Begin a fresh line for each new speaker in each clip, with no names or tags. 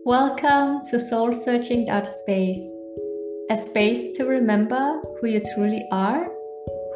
Welcome to Soul Searching Space, a space to remember who you truly are,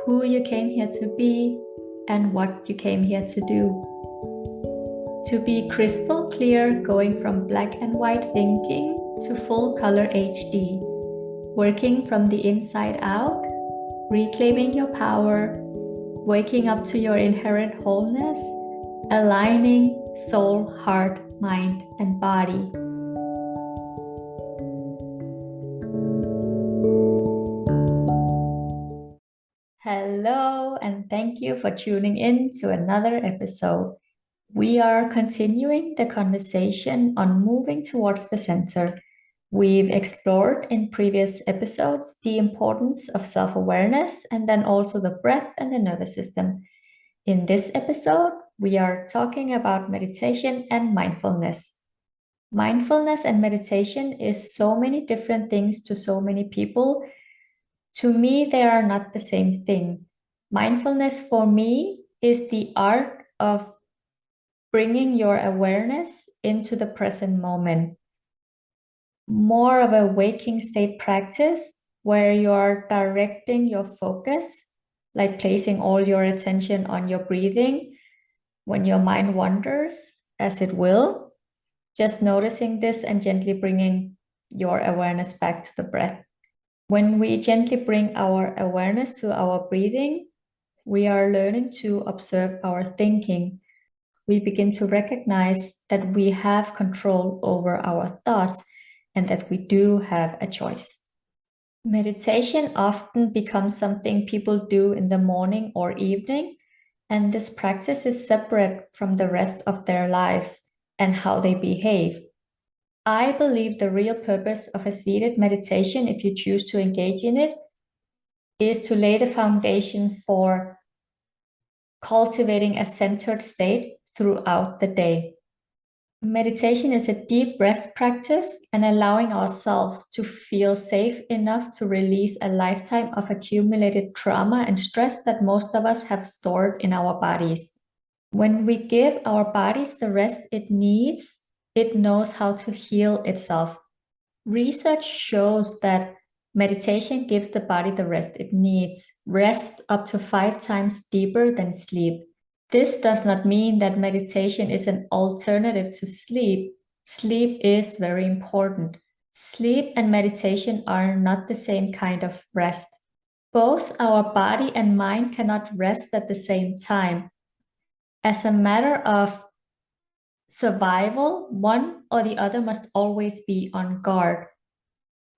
who you came here to be, and what you came here to do. To be crystal clear, going from black and white thinking to full color HD, working from the inside out, reclaiming your power, waking up to your inherent wholeness, aligning soul, heart, mind, and body. Hello, and thank you for tuning in to another episode. We are continuing the conversation on moving towards the center. We've explored in previous episodes the importance of self-awareness and then also the breath and the nervous system. In this episode, we are talking about meditation and mindfulness. Mindfulness and meditation is so many different things to so many people. To me, they are not the same thing. Mindfulness for me is the art of bringing your awareness into the present moment. More of a waking state practice where you're directing your focus, like placing all your attention on your breathing. When your mind wanders, as it will, just noticing this and gently bringing your awareness back to the breath. When we gently bring our awareness to our breathing, we are learning to observe our thinking. We begin to recognize that we have control over our thoughts and that we do have a choice. Meditation often becomes something people do in the morning or evening, and this practice is separate from the rest of their lives and how they behave. I believe the real purpose of a seated meditation, if you choose to engage in it, is to lay the foundation for cultivating a centered state throughout the day. Meditation is a deep breath practice and allowing ourselves to feel safe enough to release a lifetime of accumulated trauma and stress that most of us have stored in our bodies. When we give our bodies the rest it needs, it knows how to heal itself. Research shows that meditation gives the body the rest it needs, rest up to 5 times deeper than sleep. This does not mean that meditation is an alternative to sleep. Sleep is very important. Sleep and meditation are not the same kind of rest. Both our body and mind cannot rest at the same time. As a matter of survival, one or the other must always be on guard.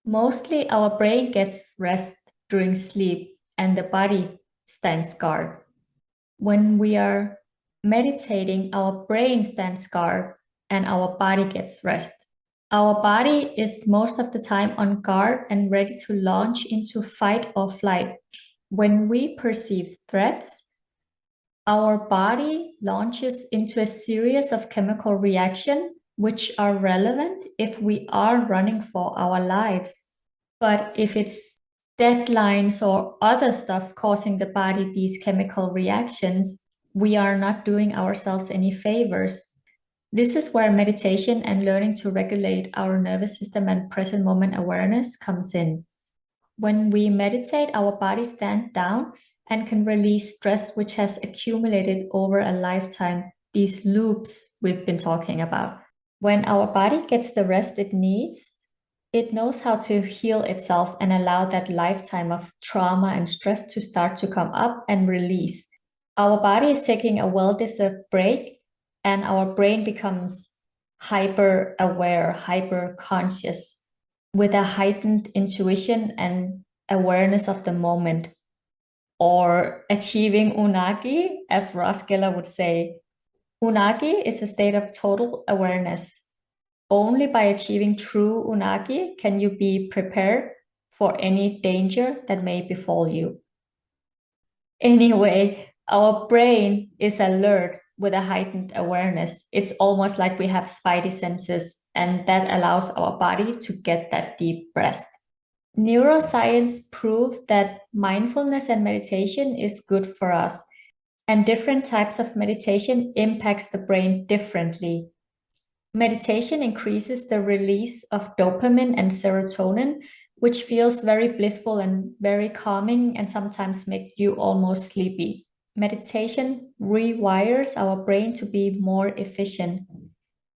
Mostly our brain gets rest during sleep and the body stands guard. When we are meditating, our brain stands guard and our body gets rest. Our body is most of the time on guard and ready to launch into fight or flight. When we perceive threats, our body launches into a series of chemical reactions which are relevant if we are running for our lives. But if it's deadlines or other stuff causing the body these chemical reactions, we are not doing ourselves any favors. This is where meditation and learning to regulate our nervous system and present moment awareness comes in. When we meditate, our body stands down and can release stress which has accumulated over a lifetime, these loops we've been talking about. When our body gets the rest it needs, it knows how to heal itself and allow that lifetime of trauma and stress to start to come up and release. Our body is taking a well-deserved break and our brain becomes hyper aware, hyper conscious with a heightened intuition and awareness of the moment, or achieving unagi, as Ross Geller would say. Unagi is a state of total awareness. Only by achieving true unagi can you be prepared for any danger that may befall you. Anyway, our brain is alert with a heightened awareness. It's almost like we have spidey senses, and that allows our body to get that deep rest. Neuroscience proved that mindfulness and meditation is good for us, and different types of meditation impacts the brain differently. Meditation increases the release of dopamine and serotonin, which feels very blissful and very calming and sometimes make you almost sleepy. Meditation rewires our brain to be more efficient.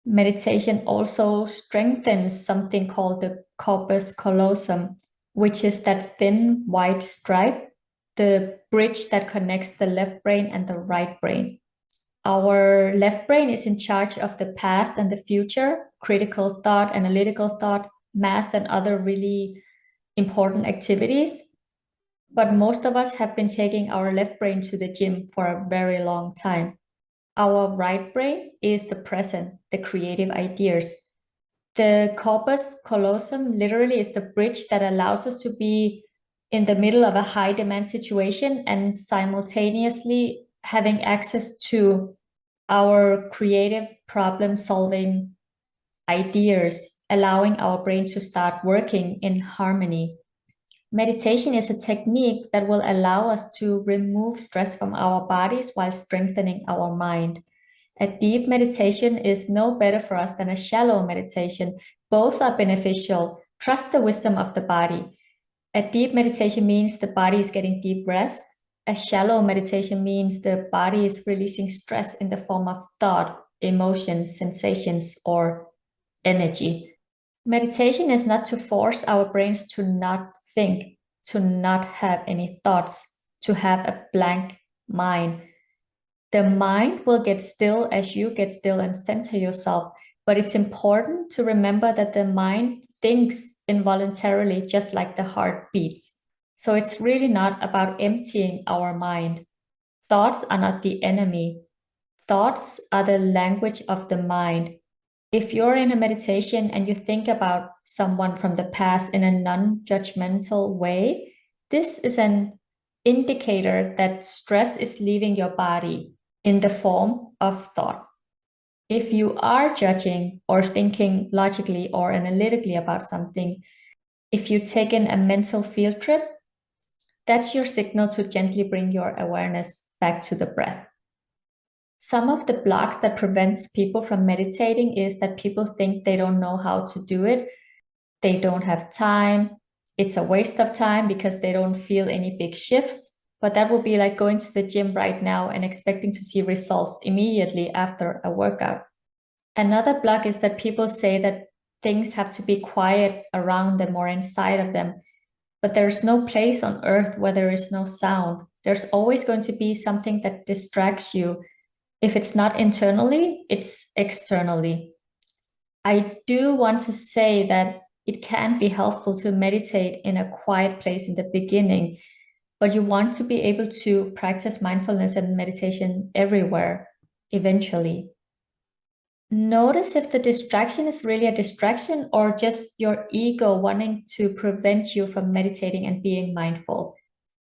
Meditation also strengthens something called the corpus callosum, which is that thin white stripe, the bridge that connects the left brain and the right brain. Our left brain is in charge of the past and the future, critical thought, analytical thought, math, and other really important activities. But most of us have been taking our left brain to the gym for a very long time. Our right brain is the present, the creative ideas. The corpus callosum literally is the bridge that allows us to be in the middle of a high demand situation and simultaneously having access to our creative problem solving ideas, allowing our brain to start working in harmony. Meditation is a technique that will allow us to remove stress from our bodies while strengthening our mind. A deep meditation is no better for us than a shallow meditation. Both are beneficial. Trust the wisdom of the body. A deep meditation means the body is getting deep rest. A shallow meditation means the body is releasing stress in the form of thought, emotions, sensations, or energy. Meditation is not to force our brains to not think, to not have any thoughts, to have a blank mind. The mind will get still as you get still and center yourself. But it's important to remember that the mind thinks involuntarily, just like the heart beats. So it's really not about emptying our mind. Thoughts are not the enemy. Thoughts are the language of the mind. If you're in a meditation and you think about someone from the past in a non-judgmental way, this is an indicator that stress is leaving your body in the form of thought. If you are judging or thinking logically or analytically about something, if you've taken a mental field trip, that's your signal to gently bring your awareness back to the breath. Some of the blocks that prevents people from meditating is that people think they don't know how to do it. They don't have time. It's a waste of time because they don't feel any big shifts. But that would be like going to the gym right now and expecting to see results immediately after a workout. Another block is that people say that things have to be quiet around them or inside of them. But there's no place on earth where there is no sound. There's always going to be something that distracts you. If it's not internally, it's externally. I do want to say that it can be helpful to meditate in a quiet place in the beginning, but you want to be able to practice mindfulness and meditation everywhere eventually. Notice if the distraction is really a distraction or just your ego wanting to prevent you from meditating and being mindful.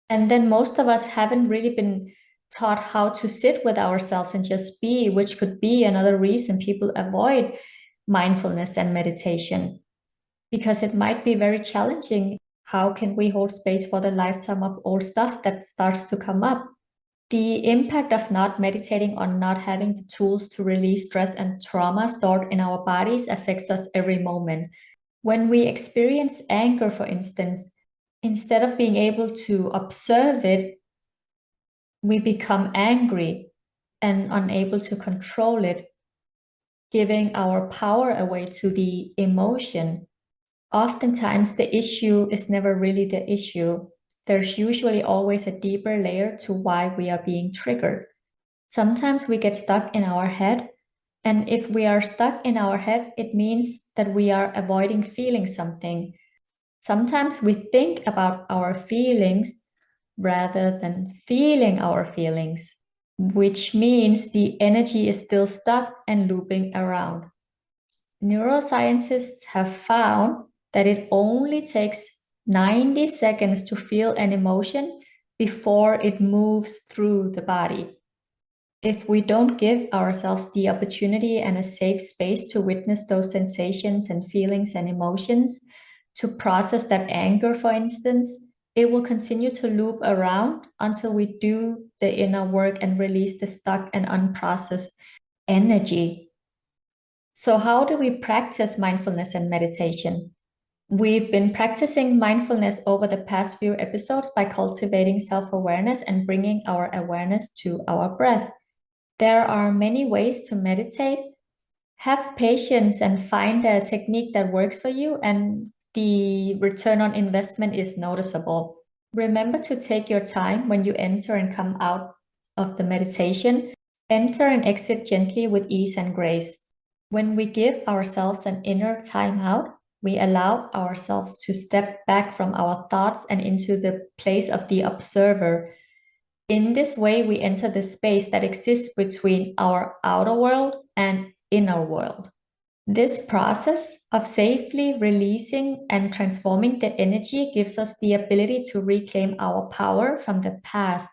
And then most of us haven't really been taught how to sit with ourselves and just be, which could be another reason people avoid mindfulness and meditation, because it might be very challenging. How can we hold space for the lifetime of old stuff that starts to come up? The impact of not meditating or not having the tools to release stress and trauma stored in our bodies affects us every moment. When we experience anger, for instance, instead of being able to observe it, we become angry and unable to control it, giving our power away to the emotion. Oftentimes, the issue is never really the issue. There's usually always a deeper layer to why we are being triggered. Sometimes we get stuck in our head, and if we are stuck in our head, it means that we are avoiding feeling something. Sometimes we think about our feelings rather than feeling our feelings, which means the energy is still stuck and looping around. Neuroscientists have found that it only takes 90 seconds to feel an emotion before it moves through the body. If we don't give ourselves the opportunity and a safe space to witness those sensations and feelings and emotions, to process that anger, for instance, it will continue to loop around until we do the inner work and release the stuck and unprocessed energy. So, how do we practice mindfulness and meditation? We've been practicing mindfulness over the past few episodes by cultivating self awareness and bringing our awareness to our breath. There are many ways to meditate. Have patience and find a technique that works for you, and the return on investment is noticeable. Remember to take your time when you enter and come out of the meditation. Enter and exit gently with ease and grace. When we give ourselves an inner timeout, we allow ourselves to step back from our thoughts and into the place of the observer. In this way, we enter the space that exists between our outer world and inner world. This process of safely releasing and transforming the energy gives us the ability to reclaim our power from the past.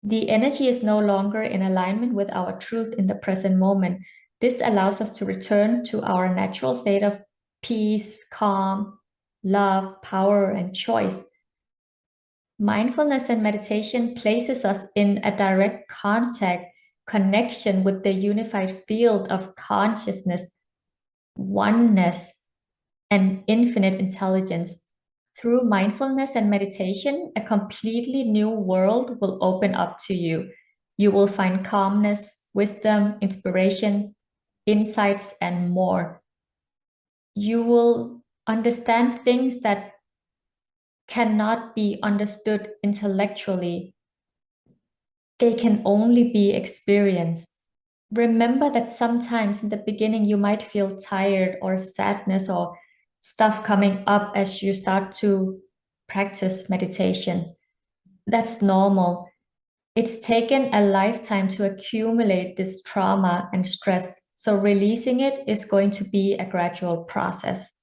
The energy is no longer in alignment with our truth in the present moment. This allows us to return to our natural state of peace, calm, love, power, and choice. Mindfulness and meditation places us in a direct connection with the unified field of consciousness, oneness, and infinite intelligence. Through mindfulness and meditation, a completely new world will open up to you. You will find calmness, wisdom, inspiration, insights, and more. You will understand things that cannot be understood intellectually. They can only be experienced. Remember that sometimes in the beginning you might feel tired or sadness or stuff coming up as you start to practice meditation. That's normal. It's taken a lifetime to accumulate this trauma and stress, so releasing it is going to be a gradual process.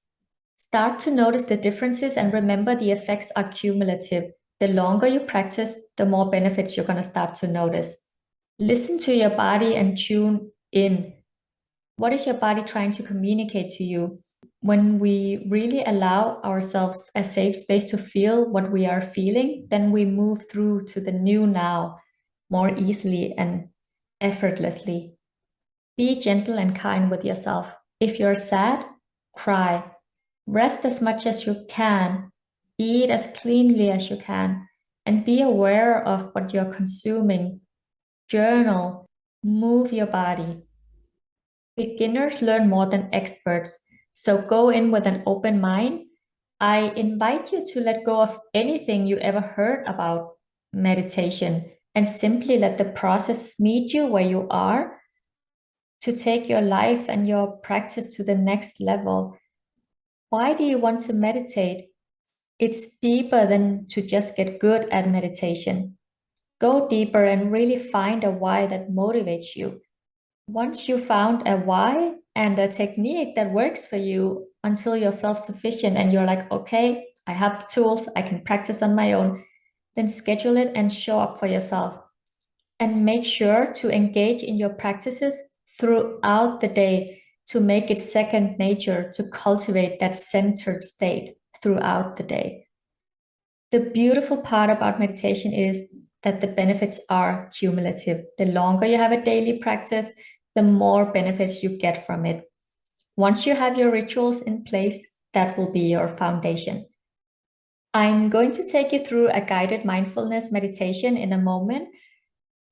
Start to notice the differences and remember the effects are cumulative. The longer you practice, the more benefits you're going to start to notice. Listen to your body and tune in. What is your body trying to communicate to you? When we really allow ourselves a safe space to feel what we are feeling, then we move through to the new now more easily and effortlessly. Be gentle and kind with yourself. If you're sad, cry. Rest as much as you can. Eat as cleanly as you can. And be aware of what you're consuming. Journal. Move your body. Beginners learn more than experts, so go in with an open mind. I invite you to let go of anything you ever heard about meditation and simply let the process meet you where you are to take your life and your practice to the next level. Why do you want to meditate? It's deeper than to just get good at meditation. Go deeper and really find a why that motivates you. Once you found a why and a technique that works for you until you're self-sufficient and you're like, okay, I have the tools, I can practice on my own, then schedule it and show up for yourself. And make sure to engage in your practices throughout the day to make it second nature to cultivate that centered state throughout the day. The beautiful part about meditation is that the benefits are cumulative. The longer you have a daily practice, the more benefits you get from it. Once you have your rituals in place, that will be your foundation. I'm going to take you through a guided mindfulness meditation in a moment.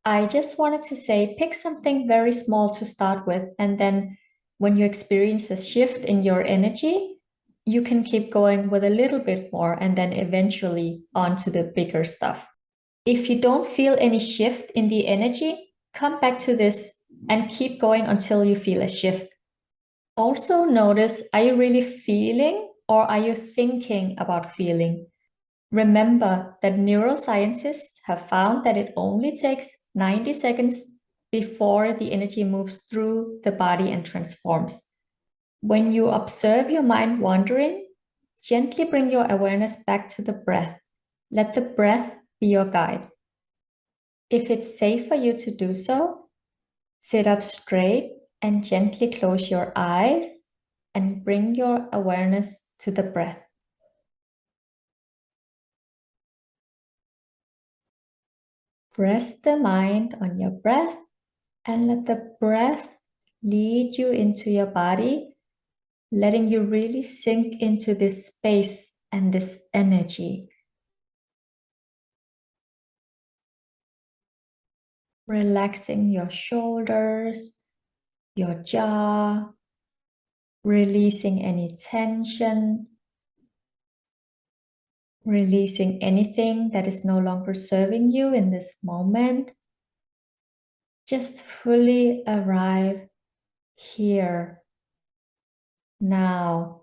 I just wanted to say pick something very small to start with, and then when you experience a shift in your energy, you can keep going with a little bit more and then eventually on to the bigger stuff. If you don't feel any shift in the energy, come back to this and keep going until you feel a shift. Also notice, are you really feeling or are you thinking about feeling? Remember that neuroscientists have found that it only takes 90 seconds before the energy moves through the body and transforms. When you observe your mind wandering, gently bring your awareness back to the breath. Let the breath be your guide. If it's safe for you to do so, sit up straight and gently close your eyes and bring your awareness to the breath. Rest the mind on your breath and let the breath lead you into your body, letting you really sink into this space and this energy. Relaxing your shoulders, your jaw, releasing any tension, releasing anything that is no longer serving you in this moment. Just fully arrive here, now.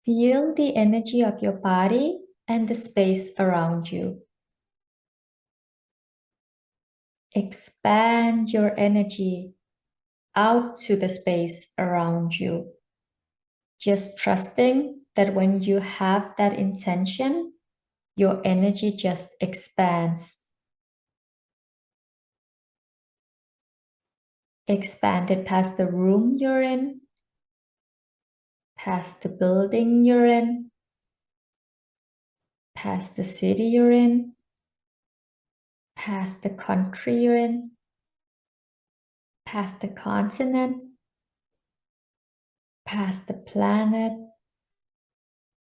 Feel the energy of your body and the space around you. Expand your energy out to the space around you. Just trusting that when you have that intention, your energy just expands. Expand it past the room you're in, past the building you're in, past the city you're in, past the country you're in, past the continent, past the planet,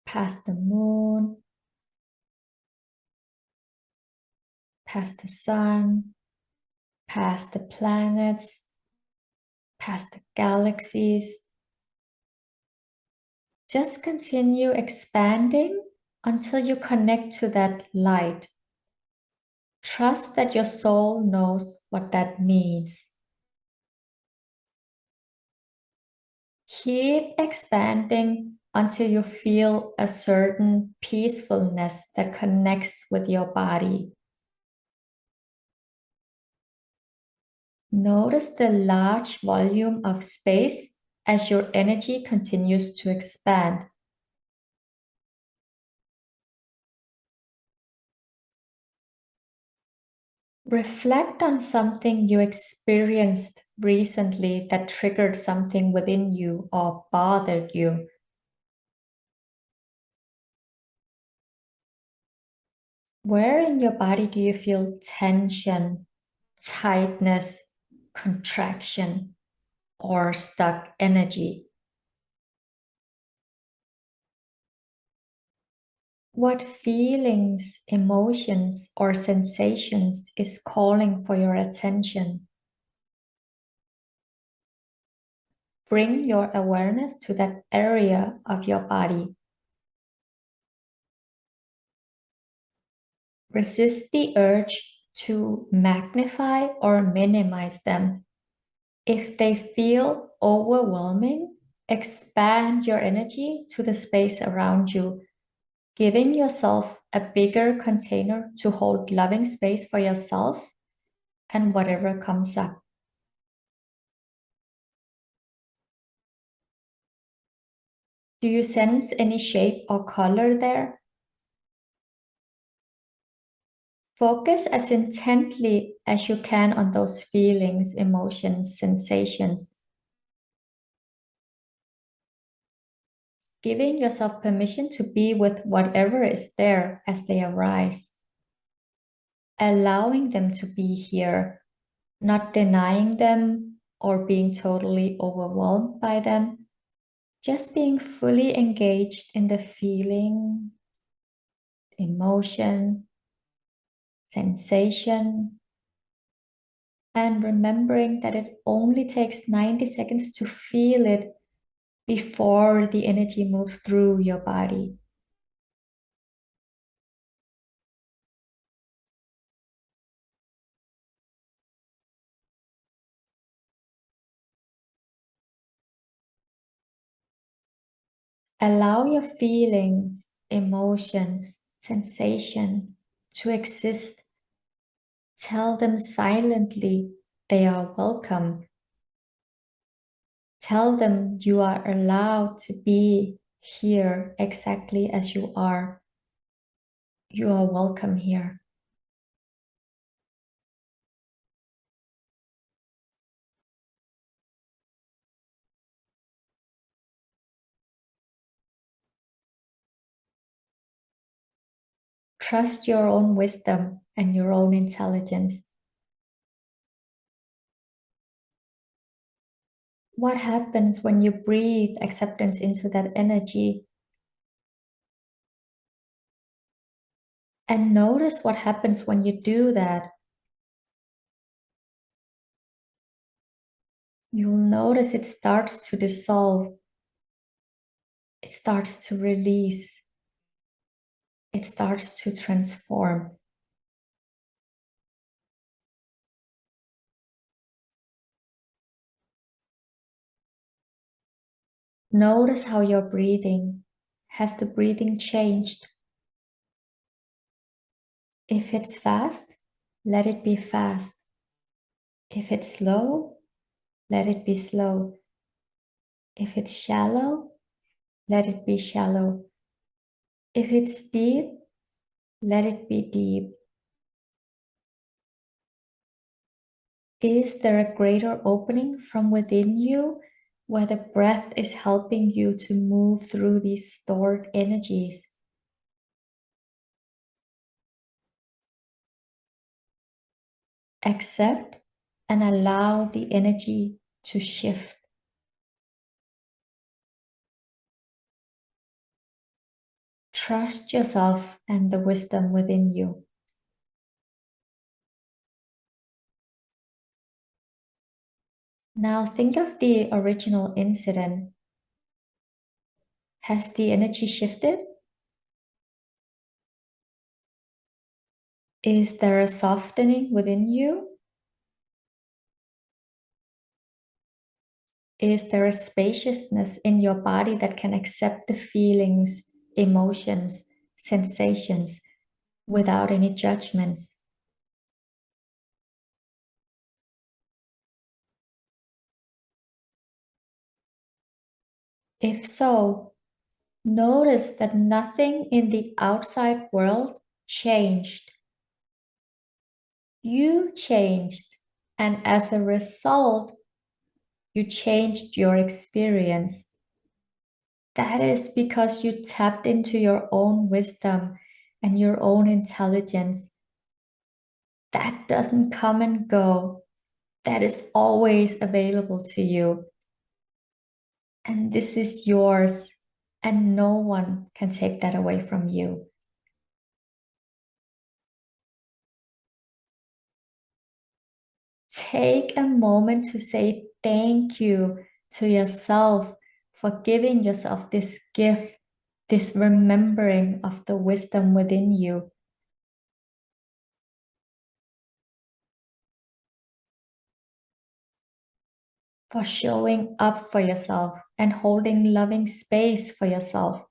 past the moon, past the sun, past the planets, past the galaxies. Just continue expanding until you connect to that light. Trust that your soul knows what that means. Keep expanding until you feel a certain peacefulness that connects with your body. Notice the large volume of space as your energy continues to expand. Reflect on something you experienced recently that triggered something within you or bothered you. Where in your body do you feel tension, tightness, contraction, or stuck energy? What feelings, emotions, or sensations is calling for your attention? Bring your awareness to that area of your body. Resist the urge to magnify or minimize them. If they feel overwhelming, expand your energy to the space around you, giving yourself a bigger container to hold loving space for yourself and whatever comes up. Do you sense any shape or color there? Focus as intently as you can on those feelings, emotions, sensations. Giving yourself permission to be with whatever is there as they arise. Allowing them to be here, not denying them or being totally overwhelmed by them. Just being fully engaged in the feeling, emotion, sensation, and remembering that it only takes 90 seconds to feel it before the energy moves through your body. Allow your feelings, emotions, sensations to exist. Tell them silently they are welcome. Tell them you are allowed to be here exactly as you are. You are welcome here. Trust your own wisdom and your own intelligence. What happens when you breathe acceptance into that energy? And notice what happens when you do that. You'll notice it starts to dissolve. It starts to release. It starts to transform. Notice how you're breathing. Has the breathing changed? If it's fast, let it be fast. If it's slow, let it be slow. If it's shallow, let it be shallow. If it's deep, let it be deep. Is there a greater opening from within you where the breath is helping you to move through these stored energies? Accept and allow the energy to shift. Trust yourself and the wisdom within you. Now think of the original incident. Has the energy shifted? Is there a softening within you? Is there a spaciousness in your body that can accept the feelings, emotions, sensations without any judgments? If so, notice that nothing in the outside world changed. You changed, and as a result, you changed your experience. That is because you tapped into your own wisdom and your own intelligence. That doesn't come and go. That is always available to you. And this is yours, and no one can take that away from you. Take a moment to say thank you to yourself for giving yourself this gift, this remembering of the wisdom within you. For showing up for yourself and holding loving space for yourself.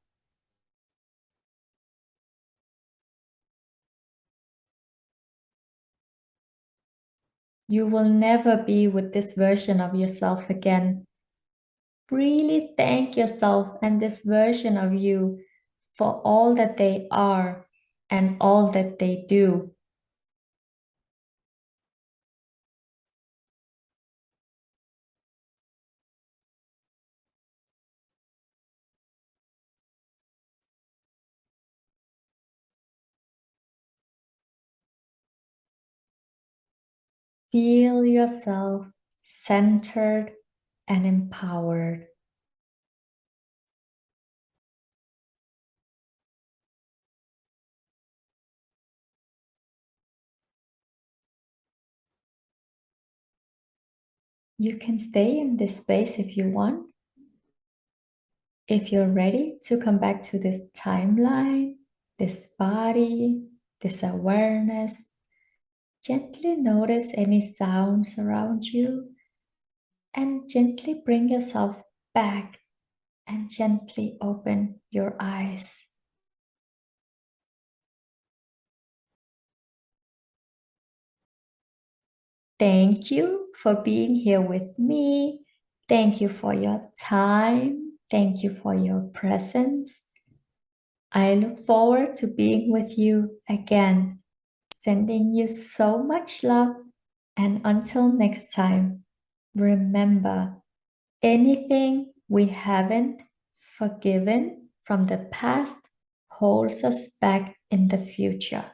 You will never be with this version of yourself again. Really thank yourself and this version of you for all that they are and all that they do. Feel yourself centered and empowered. You can stay in this space if you want. If you're ready to come back to this timeline, this body, this awareness, gently notice any sounds around you and gently bring yourself back and gently open your eyes. Thank you for being here with me. Thank you for your time. Thank you for your presence. I look forward to being with you again. Sending you so much love. And until next time, remember, anything we haven't forgiven from the past holds us back in the future.